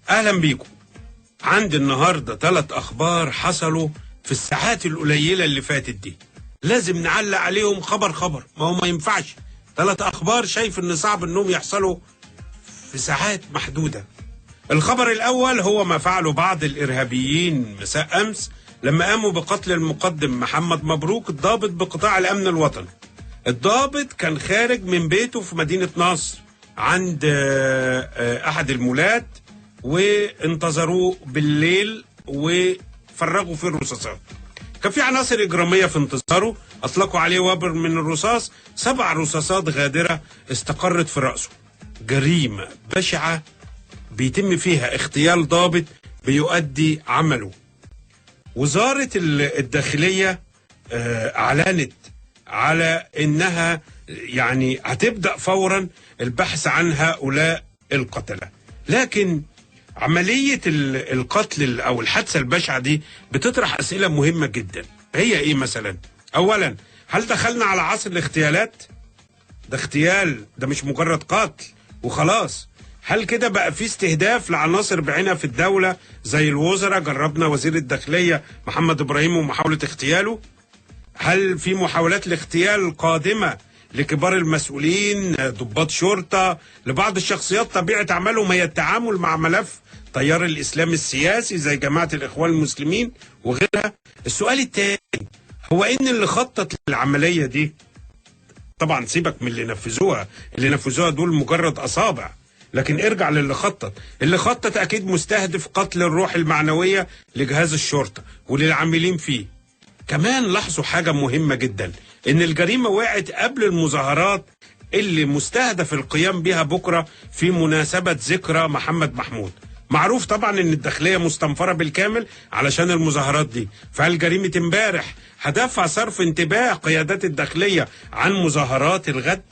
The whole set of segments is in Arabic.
اهلا بيكم. عندي النهارده 3 اخبار حصلوا في الساعات القليله اللي فاتت دي، لازم نعلق عليهم خبر خبر. ما ينفعش 3 اخبار شايف ان صعب انهم يحصلوا في ساعات محدوده. الخبر الاول هو ما فعله بعض الارهابيين مساء امس لما قاموا بقتل المقدم محمد مبروك الضابط بقطاع الامن الوطني. الضابط كان خارج من بيته في مدينه نصر عند احد المولات، وانتظروه بالليل وفرغوا فيه الرصاصات. كان في عناصر إجرامية في انتظاره، أطلقوا عليه وابر من الرصاص، 7 رصاصات غادرة استقرت في رأسه. جريمة بشعة بيتم فيها اغتيال ضابط بيؤدي عمله. وزارة الداخلية أعلنت على إنها يعني هتبدأ فورا البحث عن هؤلاء القتلة، لكن عملية القتل أو الحادثة البشعة دي بتطرح أسئلة مهمة جدا. هي إيه مثلا؟ أولا، هل دخلنا على عصر الاغتيالات؟ ده اغتيال، ده مش مجرد قتل وخلاص. هل كده بقى في استهداف لعناصر بعينها في الدولة زي الوزراء؟ جربنا وزير الداخلية محمد إبراهيم ومحاولة اغتياله. هل في محاولات لاغتيال قادمة لكبار المسؤولين، ضباط شرطة، لبعض الشخصيات طبيعة عملهم هي التعامل مع ملف تيار الإسلام السياسي زي جماعة الإخوان المسلمين وغيرها؟ السؤال الثاني هو إن اللي خطط للعملية دي، طبعا سيبك من اللي نفذوها دول مجرد أصابع، لكن ارجع للي خطط. اللي خطط أكيد مستهدف قتل الروح المعنوية لجهاز الشرطة وللعاملين فيه. كمان لاحظوا حاجة مهمة جدا، إن الجريمة وقعت قبل المظاهرات اللي مستهدف القيام بها بكرة في مناسبة ذكرى محمد محمود. معروف طبعا إن الداخلية مستنفرة بالكامل علشان المظاهرات دي، فهل جريمة امبارح هدفها صرف انتباه قيادات الداخلية عن مظاهرات الغد؟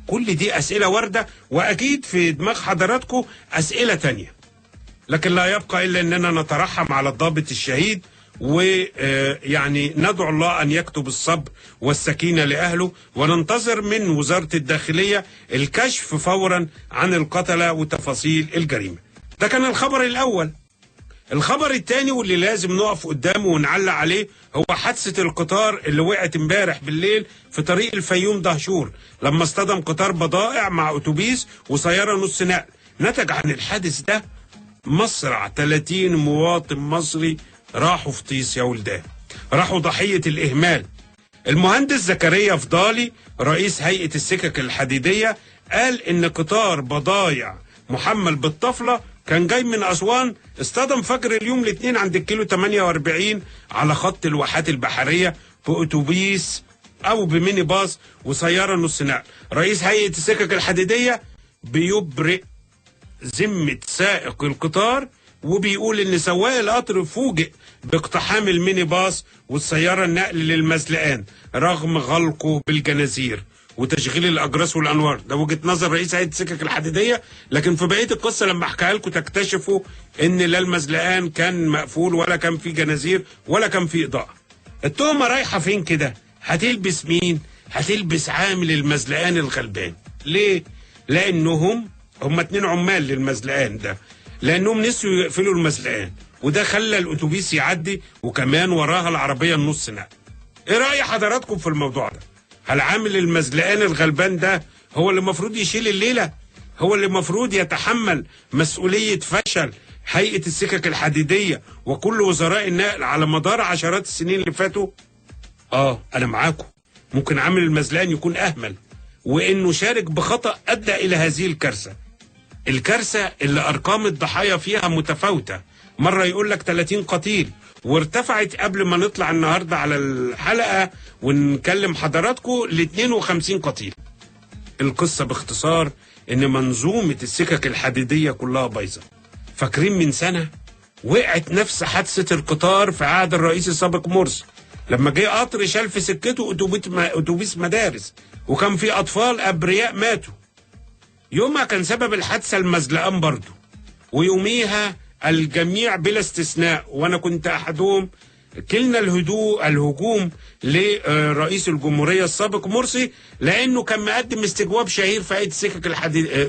كل دي أسئلة واردة، وأكيد في دماغ حضراتكم أسئلة تانية، لكن لا يبقى إلا أننا نترحم على الضابط الشهيد، ويعني ندعو الله أن يكتب الصبر والسكينة لأهله، وننتظر من وزارة الداخلية الكشف فورا عن القتلة وتفاصيل الجريمة. ده كان الخبر الأول. الخبر الثاني واللي لازم نقف قدامه ونعلق عليه هو حادثة القطار اللي وقعت امبارح بالليل في طريق الفيوم دهشور، لما اصطدم قطار بضائع مع أتوبيس وسيارة نص نقل. نتج عن الحادث ده مصرع 30 مواطن مصري راحوا في طيس يا ولدان، راحوا ضحية الإهمال. المهندس زكريا فضالي رئيس هيئة السكك الحديدية قال إن قطار بضايع محمل بالطفلة كان جاي من أسوان، اصطدم فجر اليوم الاثنين عند الكيلو 48 على خط الواحات البحرية بأتوبيس أو بميني باص وسيارة نص نقل. رئيس هيئة السكك الحديدية بيبرئ ذمة سائق القطار، وبيقول ان سواق القطر فوجئ باقتحام الميني باص والسيارة النقل للمزلقان رغم غلقه بالجنازير وتشغيل الاجراس والانوار. ده وجهة نظر رئيس هيئة السكك الحديدية، لكن في بقية القصة لما احكيها لكم تكتشفوا ان لا المزلقان كان مقفول ولا كان في جنازير ولا كان في اضاءة. التهمة رايحة فين كده؟ هتلبس مين؟ هتلبس عامل المزلقان الغلبان. ليه؟ لانهم هم 2 عمال للمزلقان ده، لانهم نسوا يقفلوا المزلقان، وده خلى الاتوبيس يعدي وكمان وراها العربيه النص نقل. ايه راي حضراتكم في الموضوع ده؟ هل عامل المزلقان الغلبان ده هو اللي المفروض يشيل الليله؟ هو اللي المفروض يتحمل مسؤوليه فشل هيئه السكك الحديديه وكل وزراء النقل على مدار عشرات السنين اللي فاتوا؟ انا معاكم، ممكن عامل المزلقان يكون اهمل وانه شارك بخطأ ادى الى هذه الكارثة اللي أرقام الضحايا فيها متفاوتة. مرة يقول لك 30 قتيل، وارتفعت قبل ما نطلع النهاردة على الحلقة ونكلم حضراتكم ل 52 قتيل. القصة باختصار إن منظومة السكك الحديدية كلها بايظة. فاكرين من سنة وقعت نفس حادثة القطار في عهد الرئيس السابق مرسي، لما جه قطر شال في سكته أتوبيس مدارس وكان في أطفال أبرياء ماتوا. يومها كان سبب الحادثة المزلقان برضه، ويوميها الجميع بلا استثناء وانا كنت احدهم كلنا الهجوم لرئيس الجمهورية السابق مرسي، لأنه كان مقدم استجواب شهير في هيئة السكك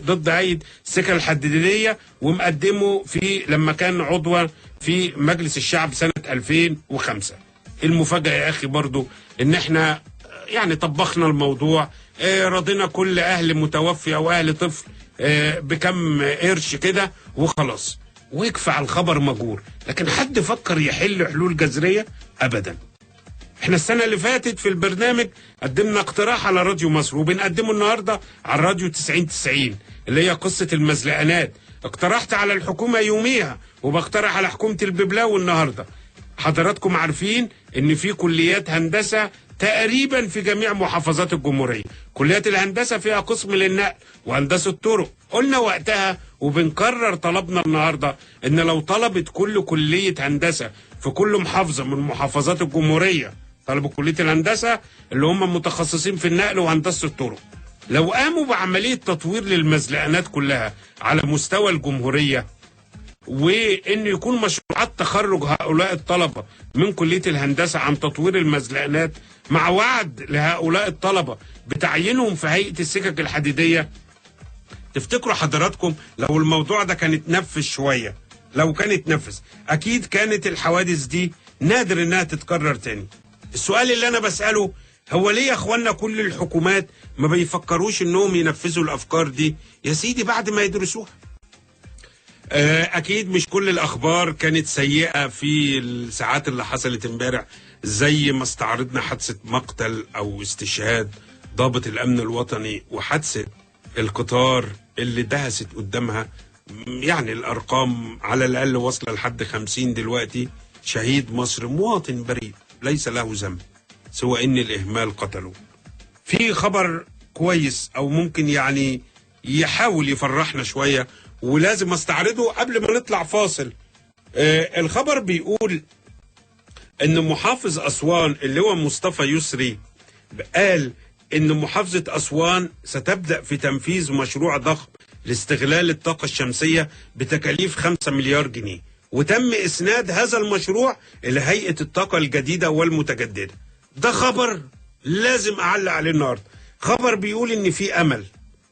ضد هيئة السكك الحديدية، ومقدمه لما كان عضوا في مجلس الشعب سنة 2005. المفاجأة يا أخي برضو إن احنا يعني طبخنا الموضوع، رضينا كل أهل متوفي أو أهل طفل بكم قرش كده وخلاص، ويكفى على الخبر مجور. لكن حد فكر يحل حلول جذرية؟ أبدا. احنا السنة اللي فاتت في البرنامج قدمنا اقتراح على راديو مصر، وبنقدمه النهاردة على الراديو 90 اللي هي قصة المزلقانات. اقترحت على الحكومة يوميها، وبقترح على حكومة الببلاوي النهاردة. حضراتكم عارفين ان في كليات هندسة تقريبا في جميع محافظات الجمهورية. كليات الهندسة فيها قسم للنقل وهندسة الطرق. قلنا وقتها وبنكرر طلبنا النهاردة ان لو طلبت كل كلية هندسة في كل محافظة من محافظات الجمهورية، طلبوا كلية الهندسة اللي هم متخصصين في النقل وهندسة الطرق، لو قاموا بعملية تطوير للمزلقانات كلها على مستوى الجمهورية، وان يكون مشروعات تخرج هؤلاء الطلبة من كلية الهندسة عن تطوير المزلقانات، مع وعد لهؤلاء الطلبة بتعيينهم في هيئة السكك الحديدية، تفتكروا حضراتكم لو الموضوع ده كان اتنفذ شوية، لو كان اتنفذ، اكيد كانت الحوادث دي نادر انها تتكرر تاني. السؤال اللي انا بسأله هو ليه يا اخوانا كل الحكومات ما بيفكروش انهم ينفذوا الافكار دي يا سيدي بعد ما يدرسوها؟ اكيد مش كل الاخبار كانت سيئة في الساعات اللي حصلت امبارح، زي ما استعرضنا حادثة مقتل او استشهاد ضابط الامن الوطني، وحادثة القطار اللي دهست قدامها، يعني الارقام على الاقل واصلة لحد 50 دلوقتي، شهيد مصر مواطن بريء ليس له ذنب سوى ان الاهمال قتله. في خبر كويس او ممكن يعني يحاول يفرحنا شوية ولازم استعرضه قبل ما نطلع فاصل. الخبر بيقول ان محافظ اسوان اللي هو مصطفى يسري قال ان محافظة اسوان ستبدأ في تنفيذ مشروع ضخم لاستغلال الطاقة الشمسية بتكاليف 5 مليار جنيه، وتم اسناد هذا المشروع الى هيئة الطاقة الجديدة والمتجددة. ده خبر لازم اعلق عليه النهارده، خبر بيقول ان في امل.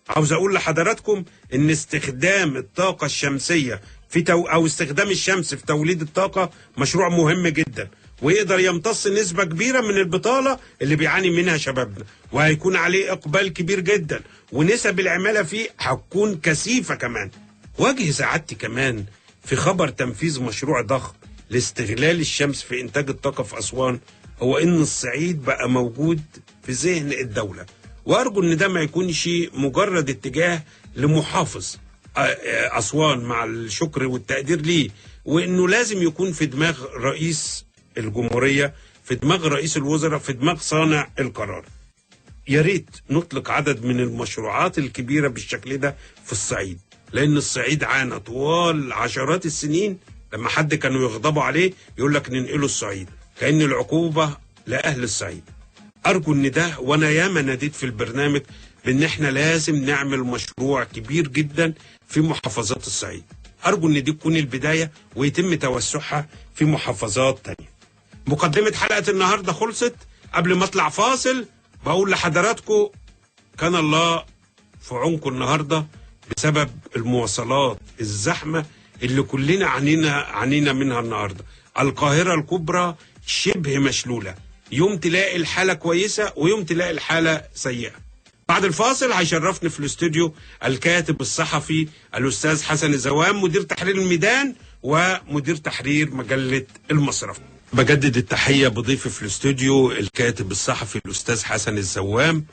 عاوز اقول لحضراتكم ان استخدام الطاقة الشمسية او استخدام الشمس في توليد الطاقة مشروع مهم جدا، ويقدر يمتص نسبة كبيرة من البطالة اللي بيعاني منها شبابنا، وهيكون عليه اقبال كبير جدا، ونسب العمالة فيه هتكون كثيفة كمان. واجه سعادتي كمان في خبر تنفيذ مشروع ضخم لاستغلال الشمس في انتاج الطاقة في اسوان، هو ان الصعيد بقى موجود في ذهن الدولة، وارجو ان ده ما يكونش مجرد اتجاه لمحافظ اسوان، مع الشكر والتقدير ليه، وانه لازم يكون في دماغ رئيس الجمهورية، في دماغ رئيس الوزراء، في دماغ صانع القرار. يا ريت نطلق عدد من المشروعات الكبيرة بالشكل ده في الصعيد، لان الصعيد عانى طوال عشرات السنين لما حد كانوا يغضبوا عليه يقول لك ننقله الصعيد، كأن العقوبة لأهل الصعيد. أرجو إن ده، وأنا ياما ناديت في البرنامج بإن إحنا لازم نعمل مشروع كبير جدا في محافظات الصعيد. أرجو إن دي تكون البداية ويتم توسعها في محافظات تانية. مقدمة حلقة النهاردة خلصت. قبل ما أطلع فاصل بقول لحضراتكم كان الله في عونكم النهاردة بسبب المواصلات الزحمة اللي كلنا عنينا منها النهاردة. القاهرة الكبرى شبه مشلولة، يوم تلاقي الحالة كويسة ويوم تلاقي الحالة سيئة. بعد الفاصل هيشرفني في الاستوديو الكاتب الصحفي الأستاذ حسن الزوام، مدير تحرير الميدان ومدير تحرير مجلة المصرف. بجدد التحية بضيفي في الاستوديو الكاتب الصحفي الأستاذ حسن الزوام،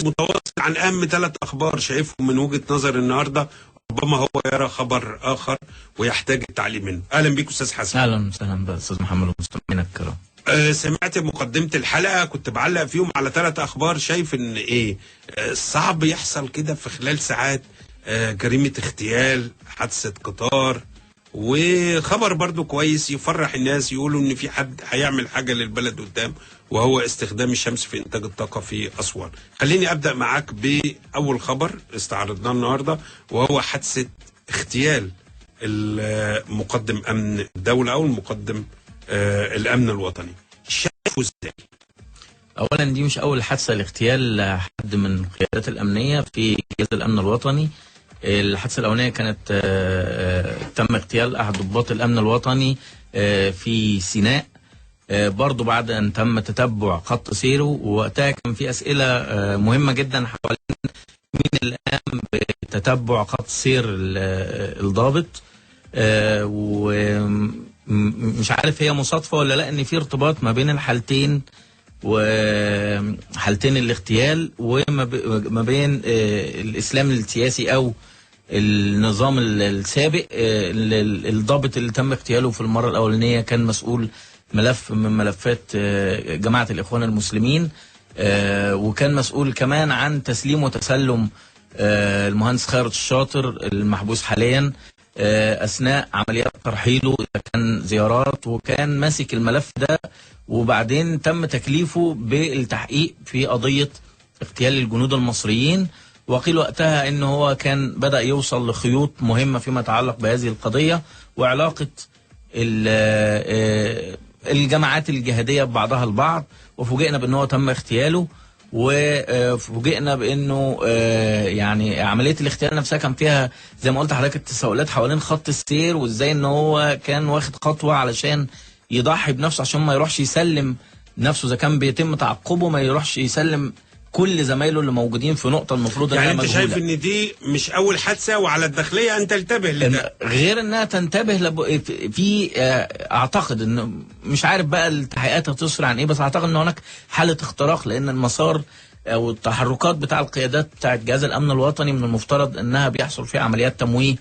متواصل عن أهم 3 أخبار شايفهم من وجهة نظر النهاردة، ربما هو يرى خبر آخر ويحتاج التعليم منه. أهلا بيك أستاذ حسن. أهلا وسهلا بأستاذ محمد ومستمعينا الكرام. سمعت مقدمة الحلقة، كنت بعلق فيهم على 3 أخبار شايف إن إيه صعب يحصل كده في خلال ساعات، جريمة اغتيال، حادثة قطار، وخبر برضو كويس يفرح الناس، يقولوا إن في حد هيعمل حاجة للبلد قدام، وهو استخدام الشمس في إنتاج الطاقة في أسوان. خليني أبدأ معاك بأول خبر استعرضناه النهاردة، وهو حادثة اغتيال المقدم أمن الدولة أو المقدم الامن الوطني، شايفه ازاي؟ اولا دي مش اول حادثه لاغتيال حد من القيادات الامنيه في جهاز الامن الوطني. الحادثه الاولانيه كانت تم اغتيال احد ضباط الامن الوطني في سيناء، برضو بعد ان تم تتبع خط سيره، ووقتها كان في اسئله مهمه جدا حوالين مين اللي قام بتتبع خط سير الضابط، ومش عارف هي مصادفه ولا لا ان في ارتباط ما بين الحالتين وحالتين الاغتيال وما بين الاسلام السياسي او النظام السابق. الضابط اللي تم اغتياله في المره الاولانيه كان مسؤول ملف من ملفات جماعه الاخوان المسلمين، وكان مسؤول كمان عن تسليم وتسلم المهندس خيرت الشاطر المحبوس حاليا اثناء عمليات ترحيله، كان زيارات وكان ماسك الملف ده، وبعدين تم تكليفه بالتحقيق في قضيه اغتيال الجنود المصريين، وقيل وقتها ان هو كان بدأ يوصل لخيوط مهمه فيما يتعلق بهذه القضيه وعلاقه الجماعات الجهاديه ببعضها البعض، وفوجئنا بان هو تم اغتياله، وفوجئنا بانه يعني عمليه الاغتيال نفسها كان فيها زي ما قلت حضرتك التساؤلات حوالين خط السير، وازاي ان هو كان واخد خطوه علشان يضحي بنفسه عشان ما يروحش يسلم نفسه، اذا كان بيتم تعقبه ما يروحش يسلم كل زمايله اللي موجودين في نقطه المفروض يعني انها انت مجهولة. شايف ان دي مش اول حادثه، وعلى الداخليه ان تنتبه لده، غير انها تنتبه في اعتقد ان مش عارف بقى التحقيقات هتسرع عن ايه، بس اعتقد ان هناك حاله اختراق، لان المسار او التحركات بتاع القيادات بتاعت جهاز الامن الوطني من المفترض انها بيحصل فيها عمليات تمويه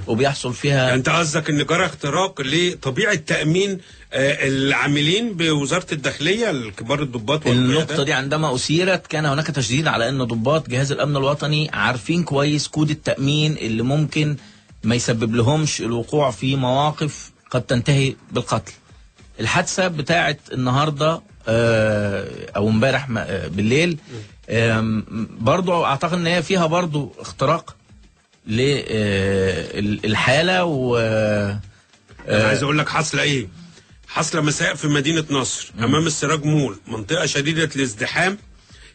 وبيحصل فيها يعني انت قصدك ان جرى اختراق لطبيعه تامين العاملين بوزاره الداخليه الكبار الضباط النقطه دي عندما اثيرت كان هناك تشديد على ان ضباط جهاز الامن الوطني عارفين كويس كود التامين اللي ممكن ما يسبب لهمش الوقوع في مواقف قد تنتهي بالقتل. الحادثه بتاعت النهارده او امبارح بالليل برضو اعتقد ان هي فيها برضو اختراق للحاله انا عايز اقول لك حصل ايه. حصل مساء في مدينه نصر امام السراج مول، منطقه شديده الازدحام،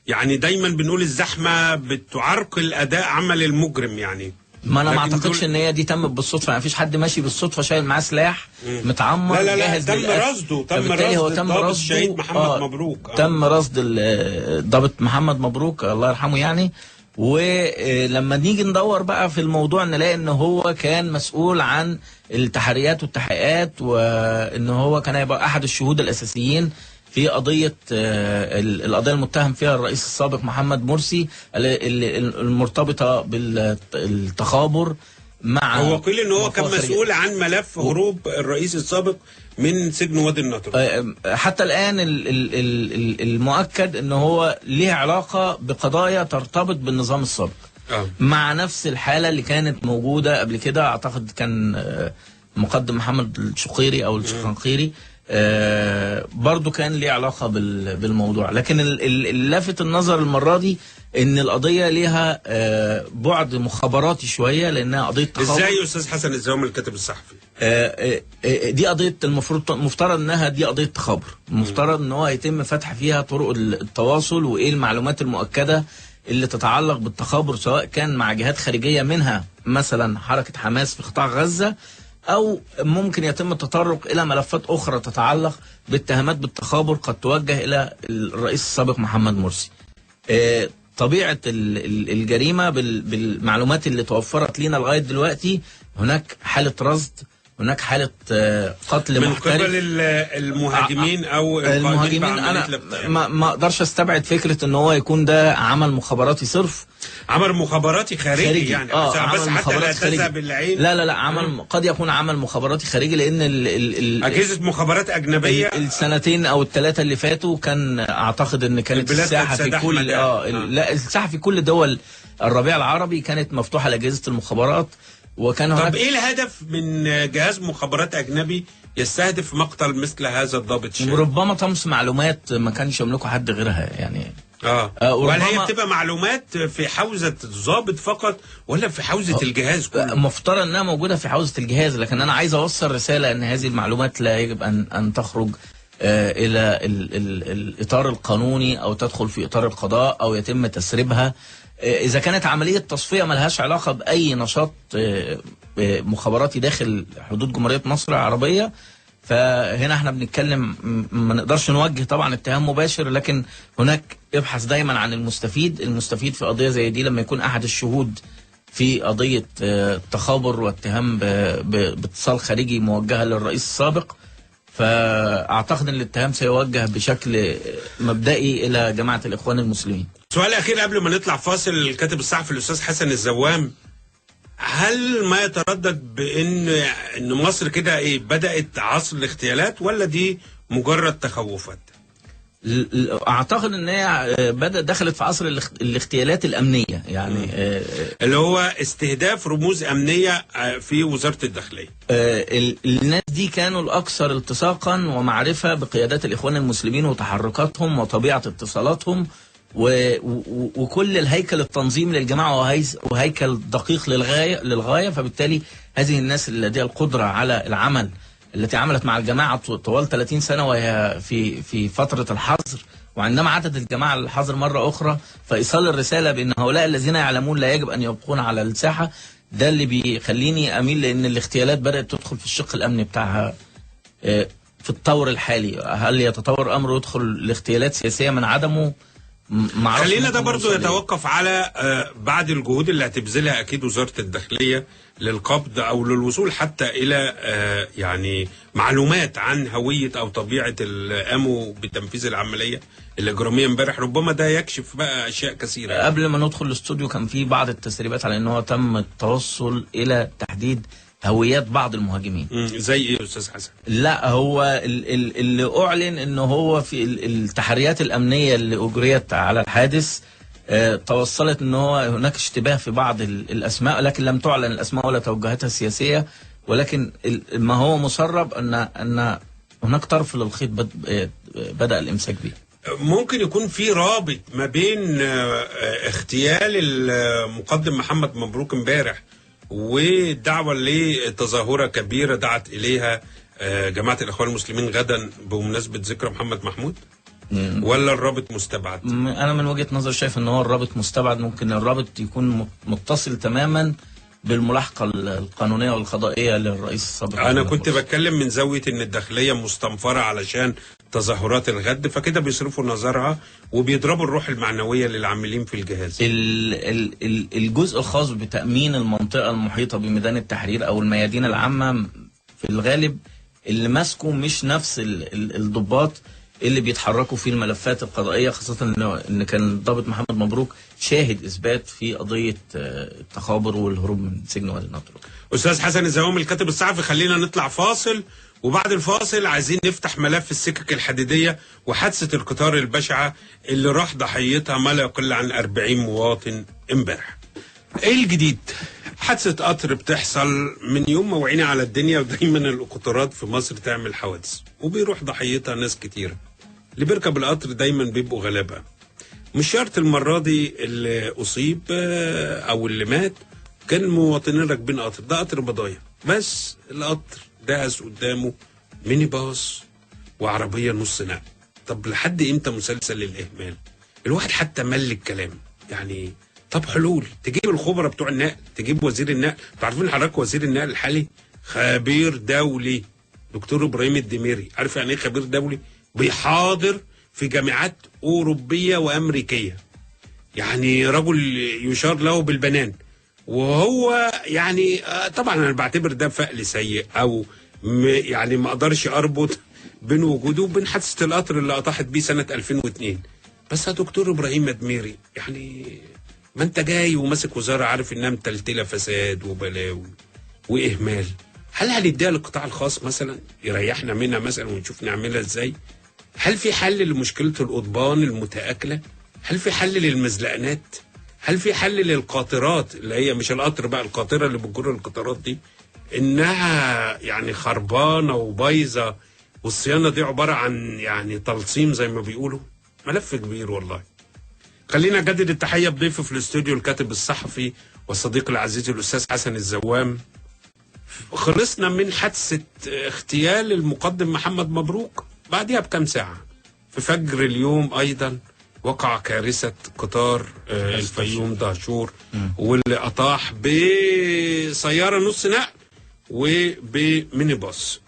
يعني دايما بنقول الزحمه بتعرقل اداء عمل المجرم يعني. ما انا ما اعتقدش ان هي دي تمت بالصدفه، يعني مفيش حد ماشي بالصدفه شايل معاه سلاح متعمر لا جاهز تم رصده، تم رصد الشهيد محمد مبروك. تم رصد الضابط محمد مبروك الله يرحمه يعني. ولما نيجي ندور بقى في الموضوع نلاقي ان هو كان مسؤول عن التحريات والتحقيقات، وان هو كان هيبقى احد الشهود الاساسيين في قضية القضية المتهم فيها الرئيس السابق محمد مرسي المرتبطة بالتخابر مع هو قيل ان هو كان مسؤول عن ملف هروب الرئيس السابق من سجن وادي النطرون. حتى الآن المؤكد ان هو ليه علاقة بقضايا ترتبط بالنظام السابق مع نفس الحالة اللي كانت موجودة قبل كده. اعتقد كان مقدم محمد الشقيري او الشقنقيري برضو كان ليه علاقة بالموضوع. لكن اللافت النظر المرة دي ان القضية ليها بعد مخابراتي شوية، لانها قضية تخابر. ازاي يا استاذ حسن الزوام الكاتب الصحفي؟ دي قضية مفترض انها دي قضية تخابر، مفترض ان هو يتم فتح فيها طرق التواصل وايه المعلومات المؤكدة اللي تتعلق بالتخابر، سواء كان مع جهات خارجية منها مثلا حركة حماس في قطاع غزة، أو ممكن يتم التطرق إلى ملفات أخرى تتعلق باتهامات بالتخابر قد توجه إلى الرئيس السابق محمد مرسي. طبيعة الجريمة بالمعلومات اللي توفرت لنا لغاية دلوقتي، هناك حالة رصد، هناك حالة قتل من محترف قبل المهاجمين أو المهاجمين. أنا ما أقدرش أستبعد فكرة إن هو يكون ده عمل مخابراتي صرف، عمل مخابراتي خارجي يعني. بس حتى لا تذهب العين. لا عمل قد يكون عمل مخابراتي خارجي، لان اجهزه مخابرات اجنبيه السنتين او الثلاثه اللي فاتوا كان اعتقد ان كانت الساحه في كل لا الساحه في كل دول الربيع العربي كانت مفتوحه لاجهزه المخابرات. وكان طب ايه الهدف من جهاز مخابرات اجنبي يستهدف مقتل مثل هذا الضابط؟ ربما طمس معلومات ما كانش يملكه حد غيرها يعني. وهل هي بتبقى معلومات في حوزة الضابط فقط ولا في حوزة الجهاز كله؟ مفترض انها موجودة في حوزة الجهاز، لكن انا عايز اوصل رسالة ان هذه المعلومات لا يجب ان تخرج الى الاطار القانوني او تدخل في اطار القضاء او يتم تسريبها. اذا كانت عملية تصفية ملهاش علاقة باي نشاط مخابراتي داخل حدود جمهورية مصر العربية، فهنا احنا بنتكلم ما نقدرش نوجه طبعا اتهام مباشر، لكن هناك ابحث دايما عن المستفيد في قضية زي دي. لما يكون احد الشهود في قضية تخابر واتهام باتصال خارجي موجهة للرئيس السابق، فاعتقد ان الاتهام سيوجه بشكل مبدئي الى جماعة الاخوان المسلمين. سؤال اخير قبل ما نطلع فاصل، الكاتب الصحفي الاستاذ حسن الزوام، هل ما يتردد بان مصر كده بدأت عصر الاغتيالات ولا دي مجرد تخوفات؟ اعتقد ان هي دخلت في عصر الاغتيالات الامنيه، يعني اللي هو استهداف رموز امنيه في وزاره الداخليه. الناس دي كانوا الاكثر التصاقا ومعرفه بقيادات الاخوان المسلمين وتحركاتهم وطبيعه اتصالاتهم وكل الهيكل التنظيمي للجماعه وهيكل دقيق للغايه، فبالتالي هذه الناس اللي لديها القدره على العمل التي عملت مع الجماعة طوال 30 سنة وهي في فترة الحظر، وعندما عادت الجماعة للحظر مرة أخرى فإيصال الرسالة بأن هؤلاء الذين يعلمون لا يجب أن يبقون على الساحة، ده اللي بيخليني أميل لأن الاغتيالات بدأت تدخل في الشق الأمني بتاعها في الطور الحالي. هل يتطور أمر يدخل الاغتيالات سياسية من عدمه؟ خلينا ده برضو يتوقف على بعد الجهود اللي هتبذلها أكيد وزارة الداخلية للقبض أو للوصول حتى إلى يعني معلومات عن هوية أو طبيعة الأمو بتنفيذ العملية الإجرامية امبارح. ربما ده يكشف بقى أشياء كثيرة. قبل ما ندخل الاستوديو كان في بعض التسريبات على أنه تم التوصل إلى تحديد هويات بعض المهاجمين. زي ايه يا استاذ حسن؟ لا، هو اللي اعلن انه هو في التحريات الامنيه اللي اجريت على الحادث توصلت ان هو هناك اشتباه في بعض الاسماء، لكن لم تعلن الاسماء ولا توجهاتها السياسيه، ولكن ما هو مسرب ان هناك طرف للخيط بدأ الامساك به. ممكن يكون في رابط ما بين اغتيال المقدم محمد مبروك امبارح والدعوة لتظاهرة كبيرة دعت إليها جماعة الإخوان المسلمين غدا بمناسبة ذكرى محمد محمود، ولا الرابط مستبعد؟ أنا من وجهة نظر شايف أن هو الرابط مستبعد. ممكن الرابط يكون متصل تماما بالملاحقة القانونية والقضائية للرئيس السابق. أنا كنت بتكلم من زاوية أن الداخلية مستنفرة علشان تظاهرات الغد، فكده بيصرفوا نظرها وبيضربوا الروح المعنوية للعاملين في الجهاز. الجزء الخاص بتأمين المنطقة المحيطة بميدان التحرير أو الميادين العامة في الغالب اللي ماسكوا مش نفس الضباط اللي بيتحركوا في الملفات القضائية، خاصة إن كان الضابط محمد مبروك شاهد إثبات في قضية التخابر والهروب من سجن وادي النطرون. أستاذ حسن الزوام الكاتب الصحفي، خلينا نطلع فاصل، وبعد الفاصل عايزين نفتح ملف السكك الحديدية وحادثة القطار البشعة اللي راح ضحيتها ما لا يقل عن 40 مواطن امبارح. ايه الجديد؟ حادثة قطر بتحصل من يوم ما وعينا على الدنيا، ودايما القطارات في مصر تعمل حوادث وبيروح ضحيتها ناس كتيرة. اللي بيركب القطر دايما بيبقوا غلابة. مش شرط المرة دي اللي أصيب أو اللي مات كان المواطنين راكبين قطر، ده قطر بضايع، بس القطر دهس قدامه ميني باص وعربية نص نقل. طب لحد امتى مسلسل الإهمال؟ الواحد حتى مل الكلام يعني. طب حلول، تجيب الخبراء بتوع النقل، تجيب وزير النقل. تعرفين حضرتك وزير النقل الحالي خبير دولي، دكتور إبراهيم الدميري. عارف يعني ايه خبير دولي؟ بيحاضر في جامعات أوروبية وأمريكية، يعني رجل يشار له بالبنان. وهو يعني طبعا أنا بعتبر ده فعل سيء، أو يعني ما أقدرش أربط بين وجوده وبين حادثة القطر اللي أطاحت بيه سنة 2002. بس يا دكتور إبراهيم الدميري، يعني ما أنت جاي وماسك وزارة عارف إنها متلتلة فساد وبلاوي وإهمال، هل هنديها للقطاع الخاص مثلا يريحنا منها مثلا ونشوف نعملها إزاي؟ هل في حل لمشكلة القضبان المتآكلة؟ هل في حل للمزلقنات؟ هل في حل للقاطرات اللي هي مش القطر بقى، القاطرة اللي بتجر القطارات دي إنها يعني خربانة وبايظة، والصيانة دي عبارة عن يعني تلصيم زي ما بيقولوا؟ ملف كبير والله. خلينا اجدد التحيه بضيفي في الاستوديو الكاتب الصحفي والصديق العزيز الاستاذ حسن الزوام. خلصنا من حادثه اغتيال المقدم محمد مبروك، بعدها بكم ساعه في فجر اليوم ايضا وقع كارثه قطار الفيوم دهشور، واللي اطاح بسياره نص نقل وبميني باص.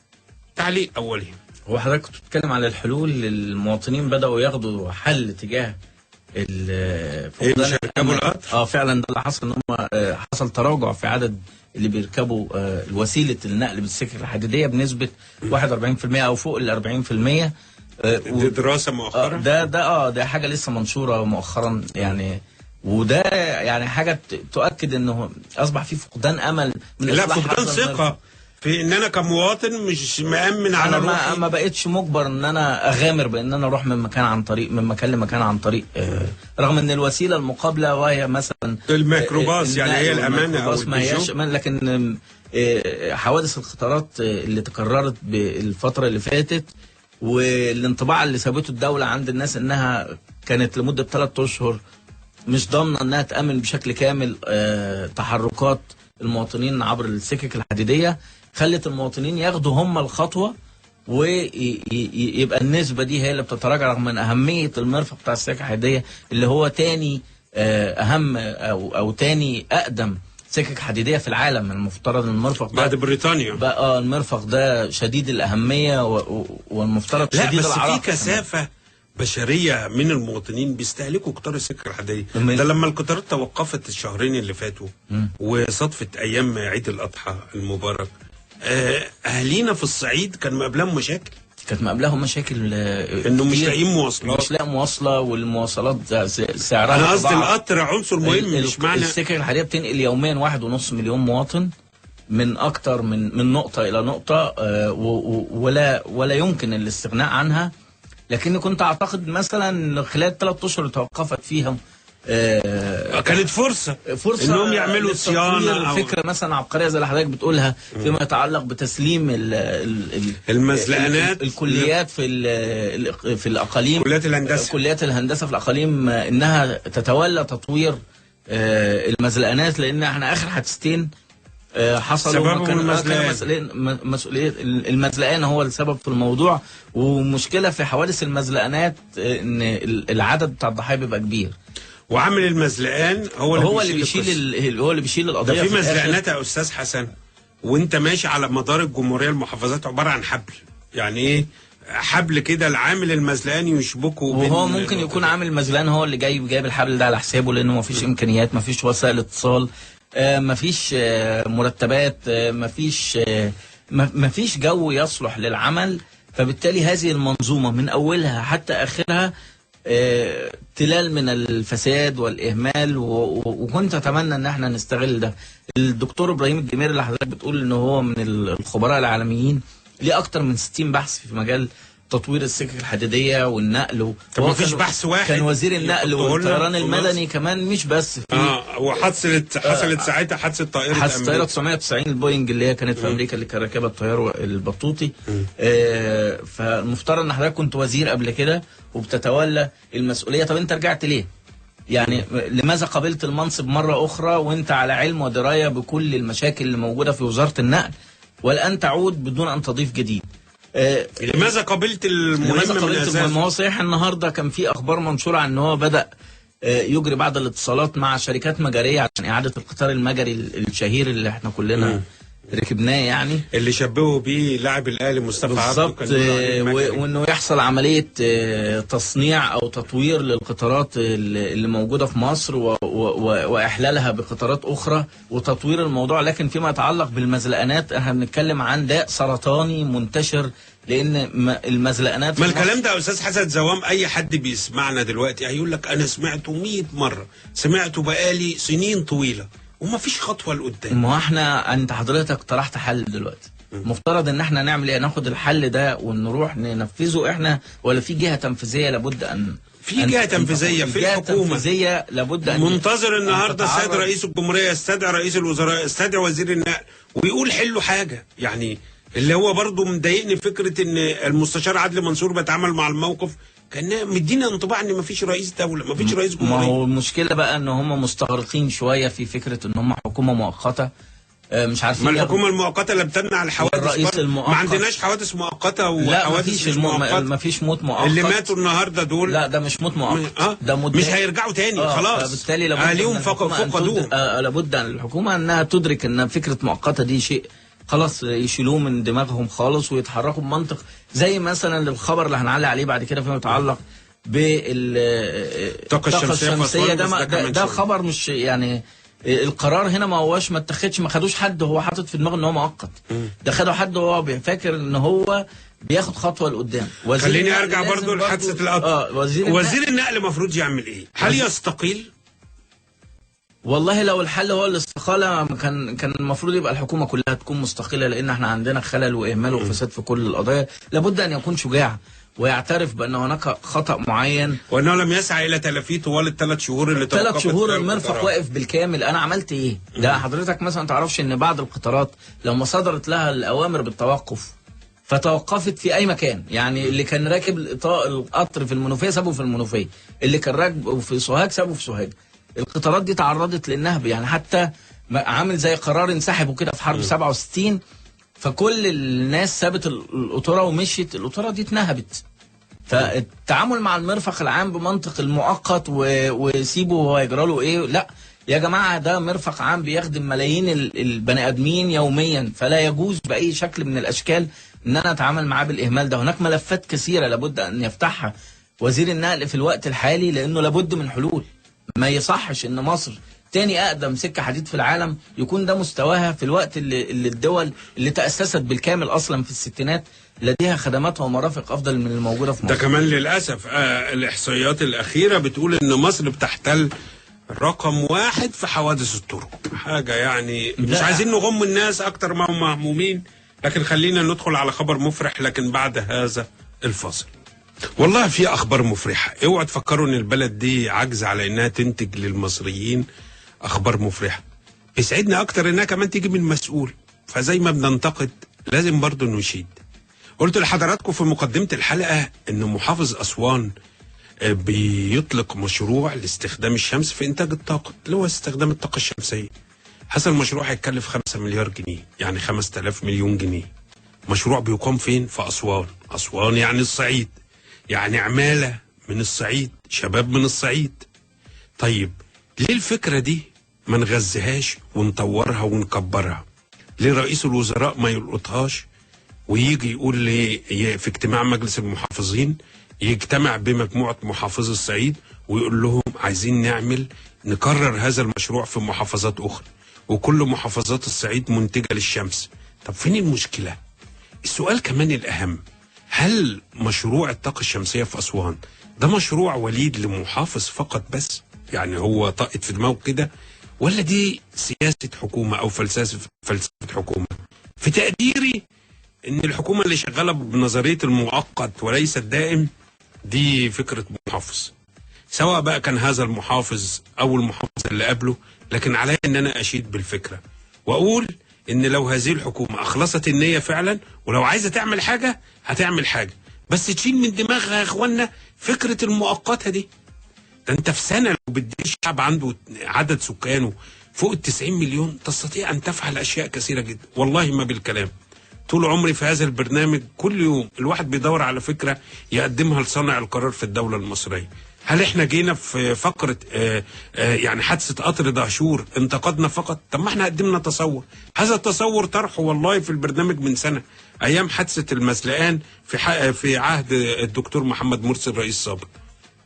تعليق اولي. هو حضرتك كنت بتتكلم على الحلول، المواطنين بدأوا ياخدوا حل تجاه مش هيركبوا القطر. فعلا ده اللي حصل، ان هم حصل تراجع في عدد اللي بيركبوا وسيله النقل بالسكك الحديديه بنسبه 41% او فوق ال 40%. دي دراسه مؤخرا. ده حاجه لسه منشوره مؤخرا يعني، وده يعني حاجه تؤكد انه اصبح في فقدان امل من لا، فقدان ثقه في ان انا كمواطن مش مأمن على روحي. انا ما بقتش مجبر ان انا اغامر بان انا اروح من مكان لمكان عن طريق رغم ان الوسيله المقابله وهي مثلا الميكروباص يعني هي الامانه او ما هياش امان، لكن حوادث القطارات اللي تكررت بالفتره اللي فاتت والانطباع اللي سابته الدوله عند الناس انها كانت لمده 3 اشهر مش ضامنه انها تامن بشكل كامل تحركات المواطنين عبر السكك الحديديه، خلت المواطنين ياخدوا هم الخطوه ويبقى النسبه دي هي اللي بتتراجع، رغم من اهميه المرفق بتاع السكك الحديديه اللي هو تاني اهم او تاني اقدم سكك حديديه في العالم. المفترض ان المرفق ده بعد بريطانيا بقى المرفق ده شديد الاهميه والمفترض شديد العراقه. لا بس في كثافه بشريه من المواطنين بيستهلكوا قطار السكك الحديديه ده. لما القطارات توقفت الشهرين اللي فاتوا وصدفت ايام عيد الاضحى المبارك، اهالينا في الصعيد كان مقابلهم مشاكل. كانت مقابلهم مشاكل انه مش لاقيين مواصلات، مش لاقي مواصله، والمواصلات سعرها انا قصدي القطر عنصر مهم. مش معنى السكك الحديديه بتنقل يوميا 1.5 مليون مواطن من اكتر من نقطه الى نقطه، ولا يمكن الاستغناء عنها. لكن كنت اعتقد مثلا خلال 3 اشهر اللي توقفت فيها كانت فرصه انهم يعملوا صيانه او فكره مثلا عبقريه زي اللي حضرتك بتقولها فيما يتعلق بتسليم المزلقانات الكليات في الاقاليم، كليات الهندسه في الاقاليم، انها تتولى تطوير المزلقانات، لان احنا اخر حادثتين حصلوا مسؤوليه المزلقان هو السبب في الموضوع. ومشكله في حوادث المزلقانات ان العدد بتاع الضحايا بيبقى كبير، وعامل المزلقان هو اللي بيشيل القضيه. ده في مزلقانات يا استاذ حسن وانت ماشي على مدار الجمهوريه المحافظات عباره عن حبل، يعني ايه حبل كده العامل المزلقان يشبكه، وهو ممكن يكون عامل المزلقان هو اللي جايب الحبل ده على حسابه، لانه ما فيش امكانيات، ما فيش وسائل اتصال، ما فيش مرتبات، ما فيش جو يصلح للعمل. فبالتالي هذه المنظومه من اولها حتى اخرها تلال من الفساد والإهمال، وكنت أتمنى أن احنا نستغل ده. الدكتور إبراهيم الجمير اللي حضرتك بتقول أنه هو من الخبراء العالميين، ليه أكتر من 60 بحث في مجال تطوير السكك الحديدية والنقل. طب ما فيش بحث واحد؟ كان وزير النقل والطيران المدني كمان، مش بس وحصلت ساعتها حادثة طائرة 990 البوينج اللي هي كانت في أمريكا، اللي كان راكبها الطيار البطوطي. فالمفترض أن حضرتك كنت وزير قبل كده وبتتولى المسؤولية. طب أنت رجعت ليه؟ يعني لماذا قبلت المنصب مرة أخرى وأنت على علم ودراية بكل المشاكل اللي موجودة في وزارة النقل، والآن تعود بدون أن تضيف جديد؟ لماذا قبلت المهم؟ هو صحيح النهارده كان في اخبار منشوره عن ان هو بدا يجري بعض الاتصالات مع شركات مجريه عشان اعاده القطار المجري الشهير اللي احنا كلنا ركبناه، يعني اللي شبهوا بيه لاعب الاهلي مصطفى عبده، وانه يحصل عمليه تصنيع او تطوير للقطارات اللي موجوده في مصر واحلالها بقطارات اخرى وتطوير الموضوع. لكن فيما يتعلق بالمزلقانات احنا بنتكلم عن داء سرطاني منتشر، لان المزلقانات ما الكلام ده يا استاذ حسن زوام اي حد بيسمعنا دلوقتي هيقول لك انا سمعته 100 مره، سمعته بقالي سنين طويله وما فيش خطوه لقدام. ما احنا انت حضرتك طرحت حل دلوقتي، مفترض ان احنا نعمل ايه؟ ناخد الحل ده ونروح ننفذه احنا، ولا في جهه تنفيذيه لابد ان في جهه تنفيذيه في الحكومه تنفيذيه لابد ان منتظر النهارده السيد رئيس الجمهوريه يستدعي رئيس الوزراء، يستدعي وزير النقل ويقول حلوا حاجه. يعني اللي هو برضه مضايقني فكره ان المستشار عدلي منصور بيتعامل مع الموقف كان مدينا انطباع ان مفيش رئيس دوله، مفيش رئيس ما جمهوريه. هو المشكله بقى ان هم مستغرقين شويه في فكره ان هم حكومه مؤقته، مش عارفين. ما الحكومه المؤقته اللي بتمنع الحوادث، الرئيس المؤقت ما عندناش حوادث مؤقته وحوادث مش مؤقته. ما فيش موت مؤقت. اللي ماتوا النهارده دول لا ده مش موت مؤقت، ده موت مش هيرجعوا تاني خلاص. فبالتالي لابد فقدوه. لابد ان الحكومه انها تدرك ان فكره مؤقته دي شيء خلاص يشيلوه من دماغهم خالص ويتحركوا بمنطق، زي مثلا الخبر اللي هنعلق عليه بعد كده فيما يتعلق بالطاقه الشمسيه. ده خبر مش يعني القرار هنا ما اتخذش، ما خدوش حد هو حاطط في دماغه ان هو مؤقت، ده خدوا حد هو فاكر ان هو بياخد خطوه لقدام. خليني ارجع برضو لحادثه القطر. وزير النقل المفروض يعمل ايه؟ هل يستقيل؟ والله لو الحل هو الاستقاله كان المفروض يبقى الحكومه كلها تكون مستقله، لان احنا عندنا خلل واهمال وفساد في كل القضايا. لابد ان يكون شجاع ويعترف بان هناك خطا معين، وانه لم يسعى الى تلافيه طوال ال3 شهور اللي توقفت. 3 شهور المرفق واقف بالكامل. انا عملت ايه؟ ده حضرتك مثلا تعرفش ان بعض القطارات لما صدرت لها الاوامر بالتوقف فتوقفت في اي مكان، يعني اللي كان راكب القطر في المنوفيه سابه في المنوفيه، اللي كان راكبه في سوهاج سابه في سوهاج. القطارات دي تعرضت للنهب، يعني حتى عامل زي قرار انسحبوا كده في حرب 67، فكل الناس سابت القطوره ومشيت، القطوره دي اتنهبت. فالتعامل مع المرفق العام بمنطق المؤقت وسيبه هو يجرى له ايه، لا يا جماعه ده مرفق عام بيخدم ملايين البني ادمين يوميا، فلا يجوز باي شكل من الاشكال ان انا اتعامل معاه بالاهمال ده. هناك ملفات كثيره لابد ان يفتحها وزير النقل في الوقت الحالي، لانه لابد من حلول. ما يصحش ان مصر تاني اقدم سكه حديد في العالم يكون ده مستواها في الوقت اللي الدول اللي تاسست بالكامل اصلا في الستينات لديها خدماتها ومرافق افضل من الموجوده في مصر. ده كمان للاسف الاحصائيات الاخيره بتقول ان مصر بتحتل رقم 1 في حوادث الطرق. حاجه يعني مش عايزين نغم الناس اكتر ما هم مهمومين، لكن خلينا ندخل على خبر مفرح لكن بعد هذا الفاصل. والله في اخبار مفرحه، اوعوا تفكروا ان البلد دي عاجزه على انها تنتج للمصريين اخبار مفرحه. يسعدنا اكتر انها كمان تيجي من مسؤول، فزي ما بننتقد لازم برضو نشيد. قلت لحضراتكم في مقدمه الحلقه ان محافظ اسوان بيطلق مشروع لاستخدام الشمس في انتاج الطاقه، اللي هو استخدام الطاقه الشمسيه. هذا المشروع هيكلف 5 مليار جنيه، يعني 5000 مليون جنيه. مشروع بيقام فين؟ في اسوان. اسوان يعني الصعيد، يعني عمالة من الصعيد، شباب من الصعيد. طيب ليه الفكرة دي ما نغذيهاش ونطورها ونكبرها؟ ليه رئيس الوزراء ما يلقطهاش ويجي يقول لي في اجتماع مجلس المحافظين، يجتمع بمجموعة محافظي الصعيد ويقول لهم عايزين نكرر هذا المشروع في محافظات أخرى، وكل محافظات الصعيد منتجة للشمس. طب فين المشكلة؟ السؤال كمان الأهم، هل مشروع الطاقة الشمسية في أسوان ده مشروع وليد لمحافظ فقط بس؟ يعني هو طاقت في دماغه كده، ولا دي سياسة حكومة أو فلسفة حكومة؟ في تقديري إن الحكومة اللي شغالة بنظرية المؤقت وليس الدائم دي فكرة محافظ، سواء بقى كان هذا المحافظ أو المحافظ اللي قبله. لكن عليا إن أنا أشيد بالفكرة وأقول إن لو هذه الحكومة أخلصت النية فعلا، ولو عايزة تعمل حاجة هتعمل حاجة، بس تشيل من دماغها يا إخوانا فكرة المؤقتة دي. ده أنت في سنة لو بديش شعب عنده عدد سكانه فوق 90 مليون تستطيع أن تفعل أشياء كثيرة جدا، والله ما بالكلام. طول عمري في هذا البرنامج كل يوم الواحد بيدور على فكرة يقدمها لصانع القرار في الدولة المصرية. هل احنا جينا في فقرة يعني حادثة قطر دهشور انتقدنا فقط؟ طب ما احنا قدمنا تصور، هذا التصور طرحه والله في البرنامج من سنة ايام حادثة المزلقان في عهد الدكتور محمد مرسي الرئيس السابق.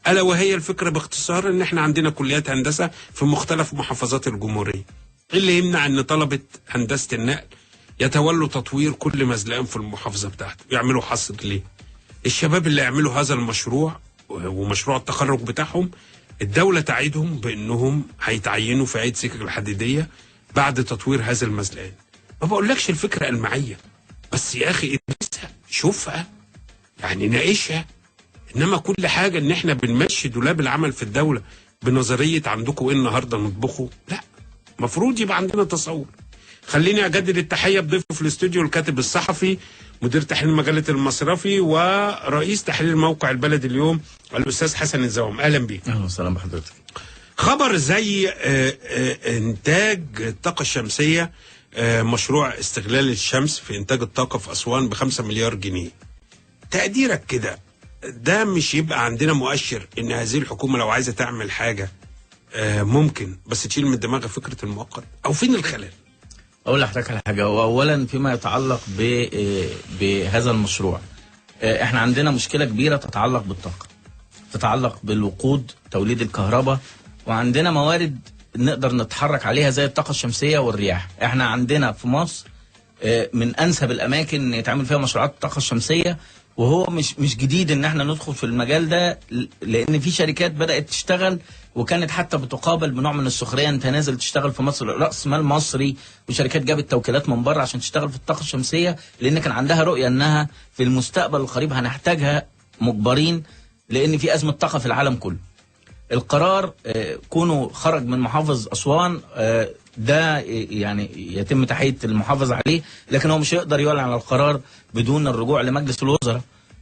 الا وهي الفكرة باختصار ان احنا عندنا كليات هندسة في مختلف محافظات الجمهورية. ايه اللي يمنع ان طلبة هندسة النقل يتولوا تطوير كل مزلقان في المحافظة بتاعته، يعملوا حصر ليه؟ الشباب اللي يعملوا هذا المشروع ومشروع التخرج بتاعهم الدولة تعيدهم بأنهم هيتعينوا في عيد سكك الحديدية بعد تطوير هذا المزلقان. ما بقولكش الفكرة المعية، بس يا أخي ادرسها، شوفها، يعني ناقشها. إنما كل حاجة إن إحنا بنمشي دولاب العمل في الدولة بنظرية عندكم إيه النهاردة نطبخه، لا، مفروض يبقى عندنا تصور. خليني أجدد التحية بضيفه في الاستوديو الكاتب الصحفي مدير تحرير مجله المصرفي ورئيس تحرير موقع البلد اليوم الاستاذ حسن الزوام. اهلا بيك. اهلا وسهلا بحضرتك. خبر زي انتاج الطاقه الشمسيه، مشروع استغلال الشمس في انتاج الطاقه في اسوان ب5 مليار جنيه. تقديرك كده ده مش يبقى عندنا مؤشر ان هذه الحكومه لو عايزه تعمل حاجه ممكن بس تشيل من دماغها فكره المؤقت، او فين الخلل؟ اقول لحضرتك على حاجه. واولا فيما يتعلق بهذا المشروع، احنا عندنا مشكله كبيره تتعلق بالطاقه، تتعلق بالوقود، توليد الكهرباء، وعندنا موارد نقدر نتحرك عليها زي الطاقه الشمسيه والرياح. احنا عندنا في مصر من انسب الاماكن ان يتعمل فيها مشروعات الطاقه الشمسيه، وهو مش جديد ان احنا ندخل في المجال ده، لان في شركات بدات تشتغل وكانت حتى بتقابل بنوع من السخريه. انت نازل تشتغل في مصر، راس مال مصري، وشركات جابت توكيلات من بره عشان تشتغل في الطاقه الشمسيه، لان كان عندها رؤيه انها في المستقبل القريب هنحتاجها مجبرين، لان في ازمه طاقه في العالم كله. القرار كونه خرج من محافظ اسوان، ده يعني يتم تحية المحافظ عليه، لكن هو مش هيقدر يعلن على القرار بدون الرجوع لمجلس الوزراء،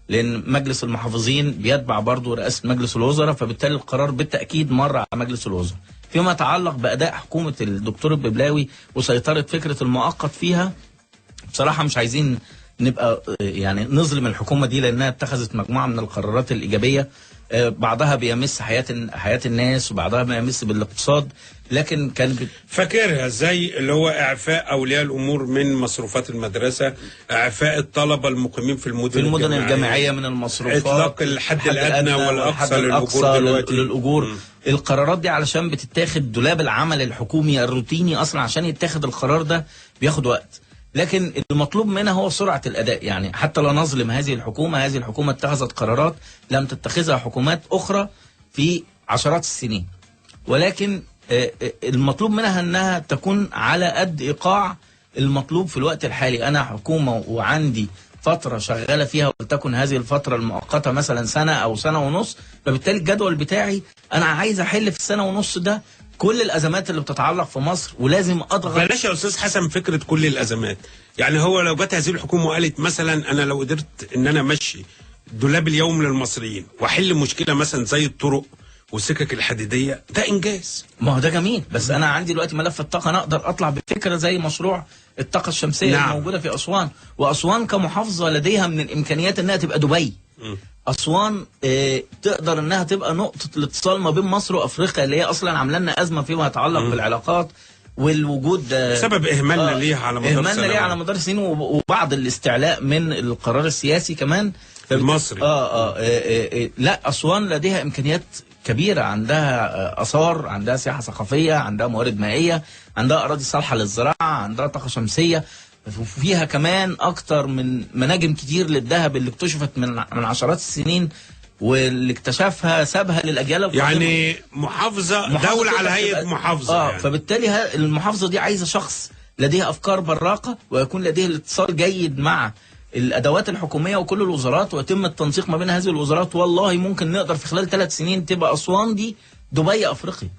لأن مجلس المحافظين بيتبع برضه رئاسة مجلس الوزراء، فبالتالي القرار بالتأكيد مر على مجلس الوزراء. فيما يتعلق بأداء حكومة الدكتور الببلاوي وسيطرة فكرة المؤقت فيها، بصراحة مش عايزين نبقى يعني نظلم الحكومة دي، لأنها اتخذت مجموعة من القرارات الإيجابية، بعضها بيمس حياة الناس وبعضها بيمس بالاقتصاد، لكن كان فاكرها زي اللي هو اعفاء اولياء الامور من مصروفات المدرسه، اعفاء الطلبه المقيمين في المدن الجامعيه من المصروفات، اطلاق الحد الادنى والاقصى للاجور. القرارات دي علشان بتتاخد دولاب العمل الحكومي الروتيني اصلا، عشان يتاخد القرار ده بياخد وقت، لكن المطلوب منها هو سرعه الاداء. يعني حتى لا نظلم هذه الحكومه اتخذت قرارات لم تتخذها حكومات اخرى في عشرات السنين، ولكن المطلوب منها انها تكون على قد ايقاع المطلوب في الوقت الحالي. انا حكومه وعندي فتره شغاله فيها، ولتكن هذه الفتره المؤقته مثلا سنه او سنه ونص، فبالتالي الجدول بتاعي انا عايز احل في السنه ونص ده كل الازمات اللي بتتعلق في مصر، ولازم اضغط. بلاش يا استاذ حسن فكره كل الازمات. يعني هو لو جت هذه الحكومه وقالت مثلا انا لو قدرت ان انا امشي دولاب اليوم للمصريين واحل مشكله مثلا زي الطرق والسكك الحديديه، ده انجاز. ما هو ده جميل، بس انا عندي دلوقتي ملف الطاقه، انا اقدر اطلع بفكره زي مشروع الطاقه الشمسيه الموجوده في اسوان، واسوان كمحافظه لديها من الامكانيات انها تبقى دبي. اسوان تقدر انها تبقى نقطه الاتصال ما بين مصر وافريقيا، اللي هي اصلا عامله لنا ازمه فيما يتعلق بالعلاقات والوجود، بسبب اهمالنا ليها على مدار السنين وبعض الاستعلاء من القرار السياسي كمان المصري. لا، اسوان لديها امكانيات كبيرة، عندها آثار، عندها سياحة ثقافية، عندها موارد مائية، عندها أراضي صالحة للزراعة، عندها طاقة شمسية، وفيها كمان أكتر من مناجم كتير للذهب اللي اكتشفت من عشرات السنين، واللي اكتشفها سابها للأجيال القادمة. يعني محافظة دولة على هيئة محافظة. يعني. فبالتالي المحافظة دي عايزة شخص لديها أفكار براقة، ويكون لديه الاتصال جيد مع الادوات الحكوميه وكل الوزارات، ويتم التنسيق ما بين هذه الوزارات. والله ممكن نقدر في خلال 3 سنين تبقى اسوان دي دبي افريقيا،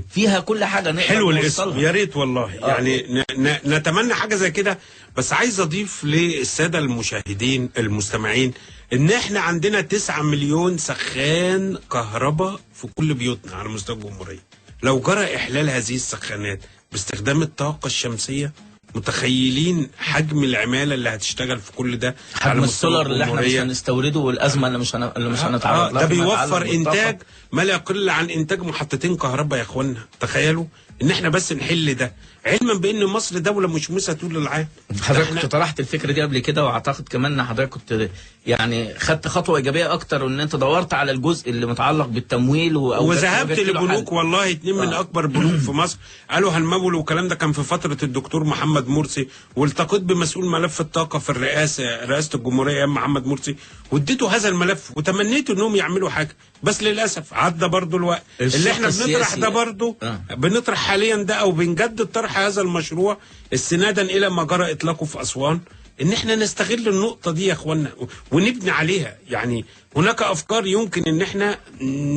فيها كل حاجه نقدر حلو الاسم، يا ريت والله. يعني نتمنى حاجه زي كده. بس عايز اضيف للساده المشاهدين المستمعين ان احنا عندنا 9 مليون سخان كهرباء في كل بيوتنا على مستوى الجمهوريه. لو جرى احلال هذه السخانات باستخدام الطاقه الشمسيه، متخيلين حجم العماله اللي هتشتغل في كل ده؟ حجم السولار اللي احنا مش هنستورده، والازمه اللي مش هنتعرض لها. ده بيوفر انتاج ما لا يقل عن انتاج محطتين كهرباء يا اخوانا. تخيلوا ان احنا بس نحل ده، علما بان مصر دوله مشمسه طول العام. حضرتك كنت طرحت الفكره دي قبل كده، واعتقد كمان ان حضرتك كنت يعني خدت خطوه ايجابيه اكتر، وان انت دورت على الجزء اللي متعلق بالتمويل وذهبت لبنوك. والله 2 من اكبر البنوك في مصر قالوا هنمول، والكلام ده كان في فتره الدكتور محمد مرسي، والتقيت بمسؤول ملف الطاقه في رئاسه الجمهوريه ايام محمد مرسي، واديته هذا الملف وتمنيت انهم يعملوا حاجه، بس للاسف عدى برضو الوقت اللي احنا بنطرح ده برضو بنطرح حاليا ده، او بنجدد طرح هذا المشروع استنادا الى ما جرى اطلاقه في اسوان، ان احنا نستغل النقطه دي يا اخوانا ونبني عليها. يعني هناك افكار يمكن ان احنا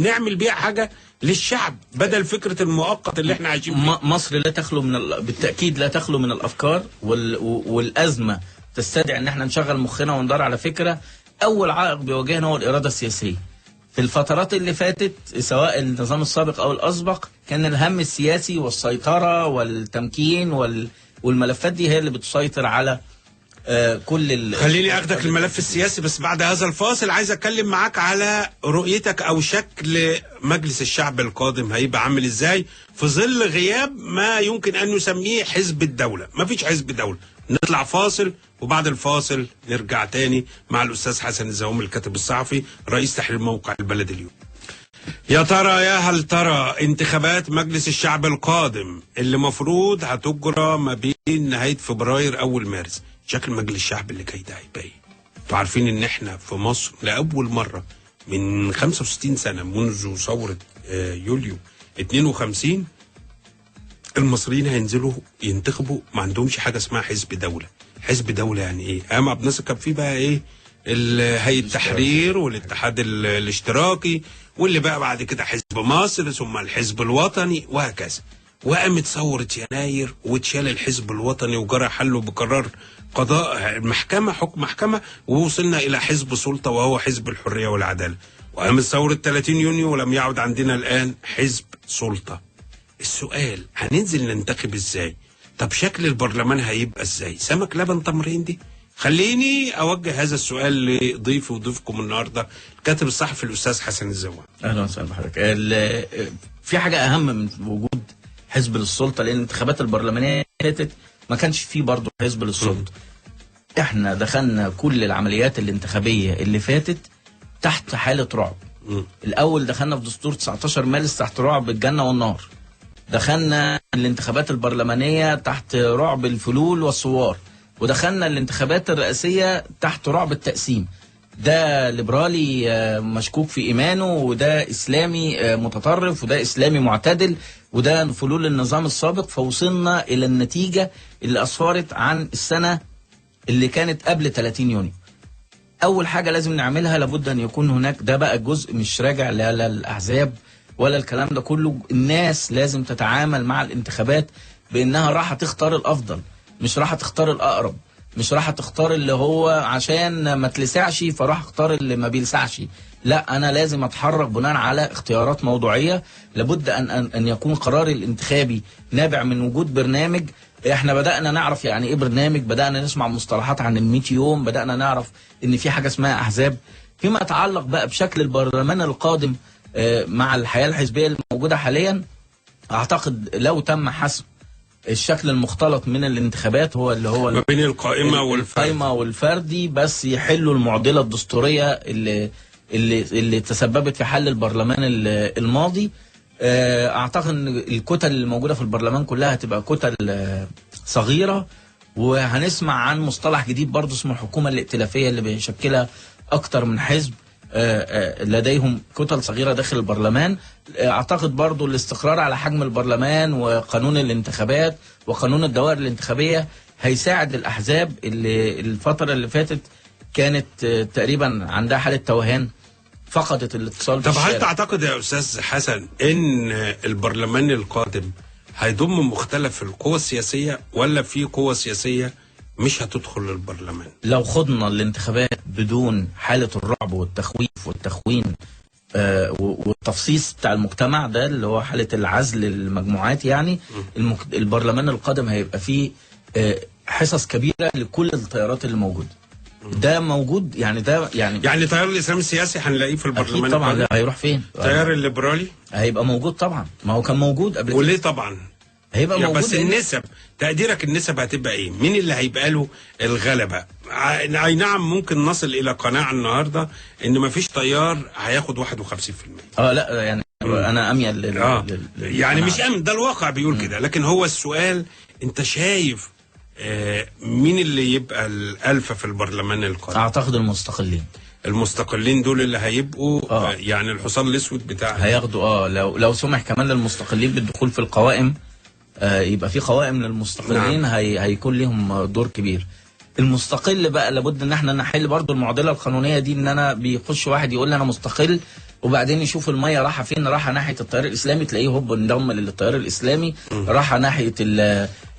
نعمل بيها حاجه للشعب بدل فكره المؤقت اللي احنا عايشين فيه. مصر لا تخلو بالتاكيد لا تخلو من الافكار والازمه تستدعي ان احنا نشغل مخنا وندور على فكره. اول عائق بيواجهنا هو الاراده السياسيه. في الفترات اللي فاتت سواء النظام السابق او الاسبق كان الهم السياسي والسيطره والتمكين والملفات دي هي اللي بتسيطر على كل خليني اخدك الملف السياسي، بس بعد هذا الفاصل عايز اتكلم معاك على رؤيتك او شكل مجلس الشعب القادم هيبقى عامل ازاي في ظل غياب ما يمكن ان نسميه حزب الدولة. مفيش حزب دولة. نطلع فاصل وبعد الفاصل نرجع تاني مع الاستاذ حسن الزهوم الكاتب الصحفي رئيس تحرير موقع البلد اليوم. يا ترى يا هل ترى انتخابات مجلس الشعب القادم اللي مفروض هتجرى ما بين نهاية فبراير اول مارس، شكل مجلس الشعب اللي جاي ده هيبقى ايه؟ انتوا عارفين ان احنا في مصر لاول مره من 65 سنه منذ ثوره يوليو 52 المصريين هينزلوا ينتخبوا، ما عندهمش حاجه اسمها حزب دوله. حزب دوله يعني ايه؟ ايام عبد الناصر كان في بقى ايه؟ هيئه التحرير والاتحاد الاشتراكي، واللي بقى بعد كده حزب مصر ثم الحزب الوطني وهكذا. وقامت ثوره يناير واتشال الحزب الوطني وجرى حله بقرار قضاء المحكمة، حكم محكمة، ووصلنا إلى حزب سلطة وهو حزب الحرية والعدالة. وقامت ثورة 30 يونيو ولم يعد عندنا الآن حزب سلطة. السؤال هننزل ننتخب إزاي؟ طب شكل البرلمان هيبقى إزاي؟ سمك لبن تمرين دي؟ خليني أوجه هذا السؤال لضيفي وضيفكم النهاردة الكاتب الصحفي الأستاذ حسن الزهوم. أهلا وسهلا بحضرتك. في حاجة أهم من وجود حزب للسلطة، لأن الانتخابات البرلمانية فاتت ما كانش فيه برضه حزب للسلطة. احنا دخلنا كل العمليات الانتخابية اللي فاتت تحت حالة رعب. الأول دخلنا في دستور 19 مارس تحت رعب الجنة والنار. دخلنا الانتخابات البرلمانية تحت رعب الفلول والثوار، ودخلنا الانتخابات الرئاسية تحت رعب التقسيم. ده ليبرالي مشكوك في إيمانه، وده إسلامي متطرف، وده إسلامي معتدل، وده فلول النظام السابق. فوصلنا إلى النتيجة اللي أسفرت عن السنة اللي كانت قبل 30 يونيو. أول حاجة لازم نعملها لابد أن يكون هناك، ده بقى جزء مش راجع لا للأحزاب ولا الكلام ده كله. الناس لازم تتعامل مع الانتخابات بأنها راح تختار الأفضل، مش راح تختار الأقرب، مش راح تختار اللي هو عشان ما تلسعش فراح اختار اللي ما بيلسعش. لا، انا لازم اتحرك بناء على اختيارات موضوعيه. لابد ان يكون قراري الانتخابي نابع من وجود برنامج. احنا بدانا نعرف يعني ايه برنامج، بدانا نسمع مصطلحات عن ال100 يوم، بدانا نعرف ان في حاجه اسمها احزاب. فيما يتعلق بقى بشكل البرلمان القادم مع الحياه الحزبيه الموجوده حاليا، اعتقد لو تم حسم الشكل المختلط من الانتخابات هو اللي هو ما بين القائمة والفردي بس يحلوا المعضلة الدستورية اللي تسببت في حل البرلمان الماضي. اعتقد ان الكتل الموجودة في البرلمان كلها هتبقى كتل صغيرة، وهنسمع عن مصطلح جديد برضه اسمه الحكومة الائتلافية اللي بيشكلها اكتر من حزب لديهم كتل صغيرة داخل البرلمان. اعتقد برضو الاستقرار على حجم البرلمان وقانون الانتخابات وقانون الدوائر الانتخابية هيساعد الاحزاب اللي الفترة اللي فاتت كانت تقريبا عندها حالة توهان، فقدت الاتصال. طب هل تعتقد يا استاذ حسن ان البرلمان القادم هيضم مختلف القوى السياسية، ولا في قوى سياسية مش هتدخل البرلمان؟ لو خضنا الانتخابات بدون حالة الرعب والتخويف والتخوين والتفصيص بتاع المجتمع ده اللي هو حالة العزل المجموعات، يعني البرلمان القادم هيبقى فيه حصص كبيرة لكل التيارات اللي موجودة. ده موجود، يعني ده يعني تيار الإسلام السياسي هنلاقيه في البرلمان أكيد طبعا. هيروح فين؟ تيار الليبرالي هيبقى موجود طبعا، ما هو كان موجود قبل كده. وليه طبعا هيبقى موجود. بس النسب، تقديرك النسب هتبقى ايه؟ مين اللي هيبقى له الغلبة؟ اي نعم ممكن نصل الى قناعة النهاردة ان مفيش تيار هياخد 51%. لا يعني انا اميل يعني مش امن، ده الواقع بيقول كده. لكن هو السؤال، انت شايف مين اللي يبقى الالفة في البرلمان القادم؟ اعتقد المستقلين دول اللي هيبقوا يعني الحصان الاسود بتاعهم هياخدوا لو سمح كمان للمستقلين بالدخول في القوائم، يبقى في قوائم للمستقلين. نعم. هيكون لهم دور كبير. المستقل بقى لابد ان احنا نحل برضو المعضله القانونيه دي، ان انا بيخش واحد يقول لي انا مستقل وبعدين يشوف الميه رايحه فين، رايحه ناحيه التيار الاسلامي، تلاقيه هوب انضم للتيار الاسلامي، رايحه ناحيه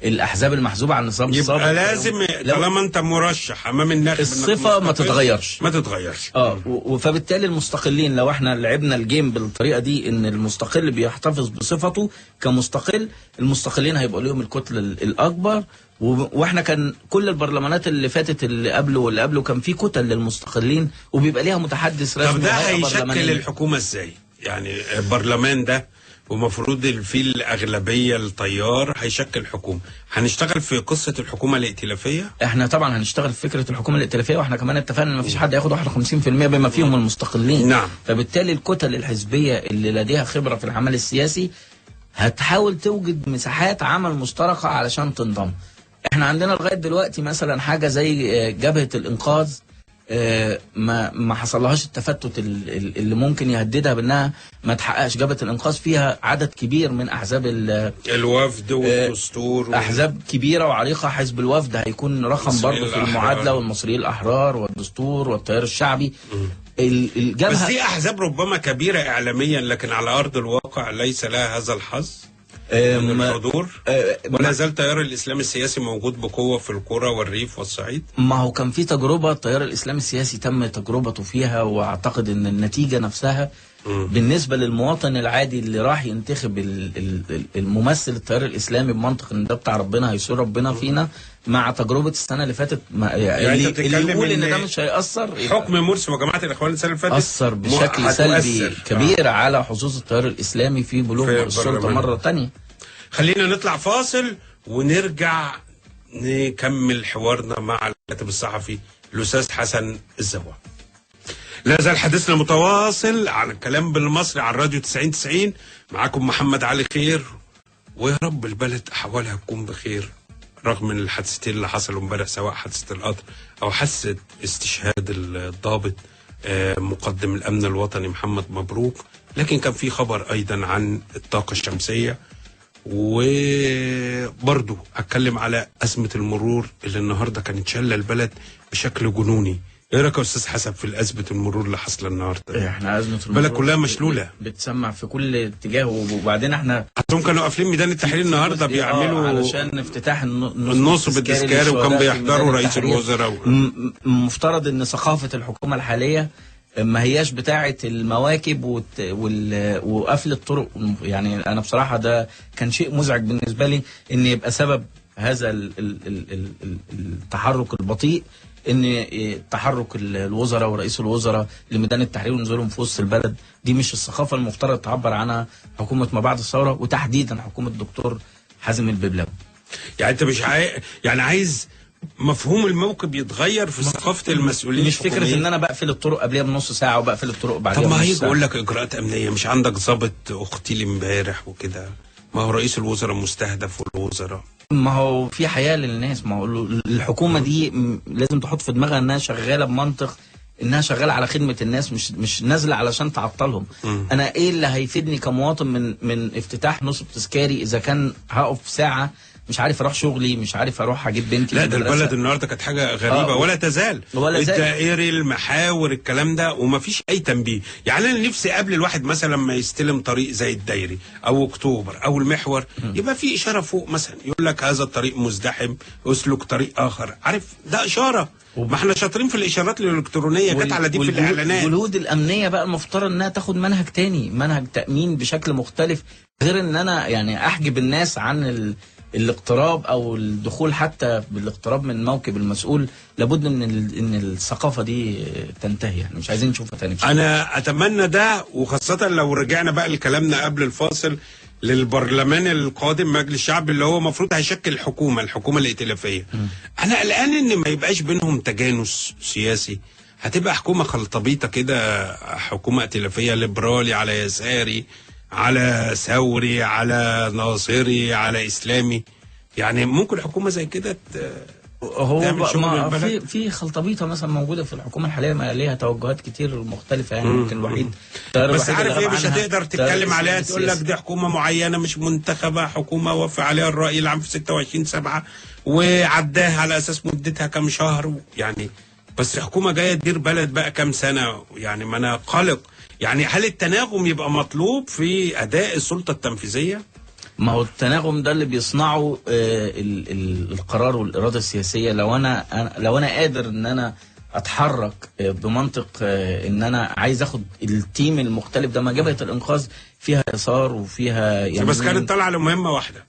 الاحزاب المحزوبه عن النظام السابق. يبقى لازم طالما انت مرشح امام الناخب الصفه ما تتغيرش. فبالتالي المستقلين لو احنا لعبنا الجيم بالطريقه دي ان المستقل بيحتفظ بصفته كمستقل، المستقلين هيبقى لهم الكتله الاكبر. واحنا كان كل البرلمانات اللي فاتت اللي قبله واللي قبله كان في كتل للمستقلين وبيبقى ليها متحدث رسمي. طب ده هيشكل الحكومه ازاي؟ يعني البرلمان ده ومفروض فيه الأغلبية التيار هيشكل حكومة، هنشتغل في قصة الحكومة الائتلافية؟ احنا طبعا هنشتغل في فكرة الحكومة الائتلافية، واحنا كمان اتفقنا ان مفيش حد هياخد 51% بما فيهم المستقلين. نعم. فبالتالي الكتل الحزبية اللي لديها خبرة في العمل السياسي هتحاول توجد مساحات عمل مشتركة علشان تنضم. احنا عندنا لغاية دلوقتي مثلا حاجة زي جبهة الإنقاذ ما حصلهاش التفتت اللي ممكن يهددها بانها ما تحققش. جبهة الانقاذ فيها عدد كبير من احزاب الوفد والدستور احزاب كبيره وعريقه. حزب الوفد هيكون رقم برضه في المعادله، والمصريين الاحرار والدستور والتيار الشعبي. الجبهه بس دي احزاب ربما كبيره اعلاميا، لكن على ارض الواقع ليس لها هذا الحظ من الحضور. ولا زال تيار الاسلام السياسي موجود بقوه في القرى والريف والصعيد. ما هو كان في تجربه التيار الاسلامي السياسي تم تجربته فيها، واعتقد ان النتيجه نفسها بالنسبه للمواطن العادي اللي راح ينتخب الممثل التيار الاسلامي بمنطق ان ده بتاع ربنا هيسور ربنا فينا، مع تجربه السنه اللي فاتت يعني اللي يقول ان ده مش هيأثر. حكم مرسي وجماعه الاخوان السنه اللي فاتت اثر بشكل سلبي كبير على حظوظ التيار الاسلامي في بلوغ السلطه مره ثانيه. خلينا نطلع فاصل ونرجع نكمل حوارنا مع الكاتب الصحفي الاستاذ حسن الزوار. لا زال حديثنا متواصل عن الكلام بالمصري على الراديو 90 معاكم محمد علي خير، ويا رب البلد احوالها تكون بخير رغم من الحادثتين اللي حصلوا امبارح، سواء حادثه القطر او حادثه استشهاد الضابط مقدم الامن الوطني محمد مبروك. لكن كان في خبر ايضا عن الطاقه الشمسيه، وبرضه هتكلم على ازمه المرور اللي النهارده كانت شاله البلد بشكل جنوني. ايه رايك يا استاذ حسن في ازمه المرور اللي حاصله النهارده؟ احنا ازمه المرور البلد كلها مشلوله، بتسمع في كل اتجاه. وبعدين احنا هم كانوا قافلين ميدان التحرير النهارده بيعملوا علشان افتتاح النصب التذكاري، وكان بيحضروا رئيس الوزراء. مفترض ان ثقافه الحكومه الحاليه ما هياش بتاعه المواكب وقفل الطرق. يعني انا بصراحه ده كان شيء مزعج بالنسبه لي ان يبقى سبب هذا التحرك البطيء ان تحرك الوزراء ورئيس الوزراء لميدان التحرير ونزولهم في وسط البلد. دي مش الثقافه المفترض تعبر عنها حكومه ما بعد الثوره، وتحديدا حكومه الدكتور حازم الببلاوي. يعني انت مش يعني عايز مفهوم الموكب يتغير في ثقافه المسؤولين، مش فكره ان انا بقفل الطرق قبلها بنص ساعه وبقفل الطرق بعدها. طب ما هيجي يقول لك اجراءات امنيه، مش عندك ضابط اغتيل امبارح وكده؟ ما هو رئيس الوزراء مستهدف والوزراء. ما هو في حياه للناس. ما هو الحكومه دي لازم تحط في دماغها انها شغاله بمنطق انها شغاله على خدمه الناس، مش نازله علشان تعطلهم. انا ايه اللي هيفيدني كمواطن من افتتاح نصب تذكاري اذا كان هقف ساعه مش عارف اروح شغلي، مش عارف اروح اجيب بنتي؟ لا ده البلد النهارده كانت حاجه غريبه ولا تزال. الدائري المحاور الكلام ده ومفيش اي تنبيه. يعني انا نفسي قبل الواحد مثلا ما يستلم طريق زي الدائري او اكتوبر او المحور يبقى في اشاره فوق مثلا يقول لك هذا الطريق مزدحم اسلك طريق اخر. عارف ده اشاره. ما احنا شاطرين في الاشارات الالكترونيه، جت على دي في الاعلانات. والجهود الامنيه بقى المفترض انها تاخد منهج تاني، منهج تامين بشكل مختلف، غير ان انا يعني احجب الناس عن الاقتراب او الدخول حتى بالاقتراب من موكب المسؤول. لابد من ان الثقافه دي تنتهي، يعني مش عايزين نشوفها تاني بشكل. انا اتمنى ده، وخاصه لو رجعنا بقى لكلامنا قبل الفاصل للبرلمان القادم مجلس الشعب اللي هو المفروض هيشكل الحكومه الائتلافيه. انا قلقان ان ما يبقاش بينهم تجانس سياسي، هتبقى حكومه خلطبيطه كده، حكومه ائتلافيه ليبرالي على يساري على ثوري على ناصري على اسلامي. يعني ممكن حكومه زي كده هو في خلطبيطه مثلا موجوده في الحكومه الحاليه، ما ليها توجهات كتير مختلفه. يعني ممكن الوحيد بس عارف ايه مش هتقدر تتكلم عليها تقول لك دي حكومه معينه مش منتخبه، حكومه وافق عليها الراي العام في 26/7 وعداها على اساس مدتها كام شهر. يعني بس حكومه جايه تدير بلد بقى كام سنه. يعني ما انا قلق. يعني هل التناغم يبقى مطلوب في اداء السلطه التنفيذيه؟ ما هو التناغم ده اللي بيصنعه القرار والاراده السياسيه. لو انا قادر ان انا اتحرك بمنطق ان انا عايز اخد التيم المختلف ده. ما جبهه الانقاذ فيها يسار وفيها يمين، بس كانت طالعه لمهمه واحده.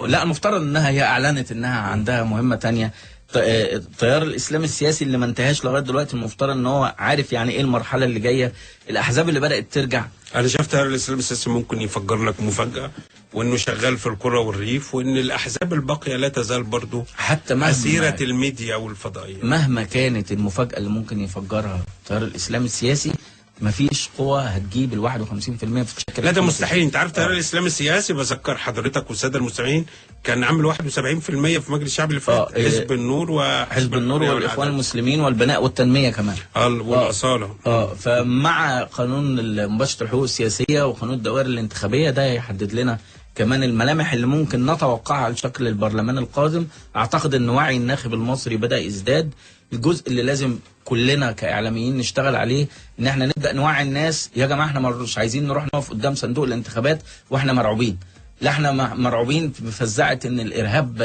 لا، المفترض انها هي اعلنت انها عندها مهمه تانية. التيار الاسلامي السياسي اللي ما انتهاش لغايه دلوقتي المفترض ان هو عارف يعني ايه المرحله اللي جايه. الاحزاب اللي بدات ترجع، انا شفت التيار الاسلامي السياسي ممكن يفجر لك مفاجاه، وانه شغال في القرى والريف، وان الاحزاب الباقيه لا تزال برضه حتى مهما اسيره الميديا والفضائيه. مهما كانت المفاجاه اللي ممكن يفجرها التيار الاسلامي السياسي، مفيش قوة هتجيب ال 51% في شكل. لا ده مستحيل. انت عارف التيار الاسلامي السياسي، بذكر حضرتك والساده المستمعين، كان عامل 71% في مجلس الشعب اللي فات. حزب النور وحزب النور والاخوان المسلمين والبناء والتنميه كمان. والاصاله. فمع قانون مباشره الحقوق السياسيه وقانون الدوائر الانتخابيه، ده هيحدد لنا كمان الملامح اللي ممكن نتوقعها لشكل البرلمان القادم. اعتقد ان وعي الناخب المصري بدأ يزداد. الجزء اللي لازم كلنا كاعلاميين نشتغل عليه ان احنا نبدا نوعي الناس. يا جماعه احنا مش عايزين نروح نقف قدام صندوق الانتخابات واحنا مرعوبين. لا، احنا مرعوبين بفزاعه ان الارهاب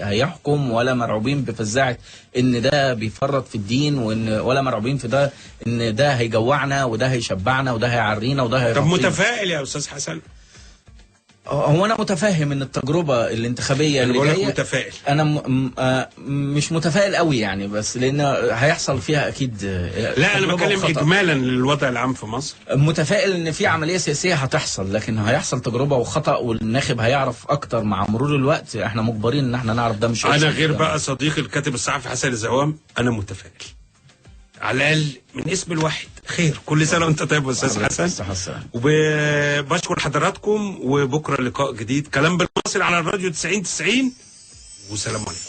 هيحكم، ولا مرعوبين بفزاعه ان ده بيفرط في الدين، ولا مرعوبين في ده ان ده هيجوعنا وده هيشبعنا وده هيعرينا وده هيغطينا. طب متفائل يا استاذ حسن؟ هو انا متفهم ان التجربه الانتخابيه اللي جايه. متفائل. انا مش متفائل قوي يعني، بس لان هيحصل فيها اكيد. لا انا بتكلم اجمالا للوضع العام في مصر. متفائل ان في عمليه سياسيه هتحصل، لكن هيحصل تجربه وخطا، والناخب هيعرف اكتر مع مرور الوقت. احنا مجبرين ان احنا نعرف ده. مش انا غير بقى صديقي الكاتب الصحفي حسن الزوام، انا متفائل على الاقل من اسم الواحد. خير، كل سنه وانت طيب يا استاذ حسن. وبشكر حضراتكم، وبكره لقاء جديد كلام بالمصري على الراديو 90 90، وسلام عليكم.